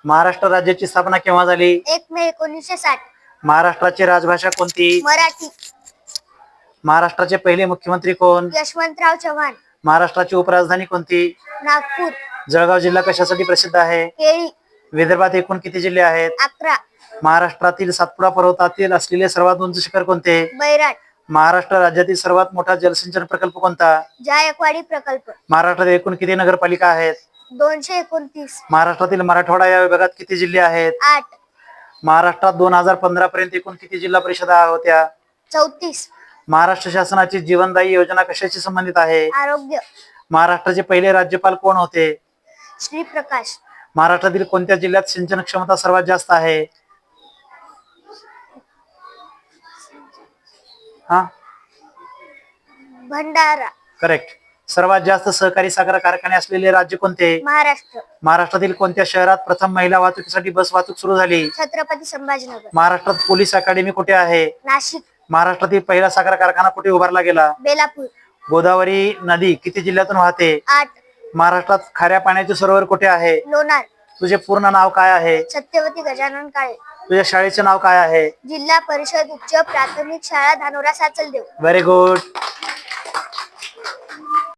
महाराष्ट्र राज्याची स्थापना केव्हा झाली? 1 मे 1960. महाराष्ट्राची राजभाषा कोणती? मराठी. महाराष्ट्राचे पहिले मुख्यमंत्री कोण? यशवंतराव चव्हाण. महाराष्ट्राची उपराजधानी कोणती? नागपूर. जळगाव जिल्हा कशासाठी प्रसिद्ध आहे? केळी. विदर्भात एकूण किती जिल्हे आहेत? 11. महाराष्ट्रातील सातपुडा पर्वतातील असलेले सर्वात उंच शिखर कोणते? बैराट. महाराष्ट्र राज्यातील सर्वात मोठा जलसिंचन प्रकल्प कोणता? जायकवाडी प्रकल्प. महाराष्ट्रात एकूण किती नगरपालिका आहेत? 229. महाराष्ट्रातील मराठवाडा या विभागात किती जिल्हे आहेत? 8. महाराष्ट्रात 2015 पर्यंत एकूण किती जिल्हा परिषदा होत्या? 34. महाराष्ट्र शासनाची जीवनदायी योजना कशाशी संबंधित आहे? आरोग्य. महाराष्ट्राचे पहिले राज्यपाल कोण होते? श्री प्रकाश. महाराष्ट्रातील कोणत्या जिल्ह्यात सिंचन क्षमता सर्वात जास्त आहे? हा, भंडारा. करेक्ट. सर्वात जास्त सहकारी साखर कारखाने असलेले राज्य कोणते? महाराष्ट्र. महाराष्ट्रातील कोणत्या शहरात प्रथम महिला वाहतुकीसाठी बस वाहतूक सुरू झाली? छत्रपती संभाजीनगर. महाराष्ट्रात पोलीस अकादमी कुठे आहे? नाशिक. महाराष्ट्रातील पहिला साखर कारखाना कुठे उभारला गेला? बेलापूर. गोदावरी नदी किती जिल्ह्यातून वाहते? 8. महाराष्ट्रात खाऱ्या पाण्याचे सरोवर कुठे आहे? लोणार. तुझे पूर्ण नाव काय आहे? सत्यवती गजानन काळे. तुझ्या शाळेचे नाव काय आहे? जिल्हा परिषद उच्च प्राथमिक शाळा धानोरा साचलदेव. Very good.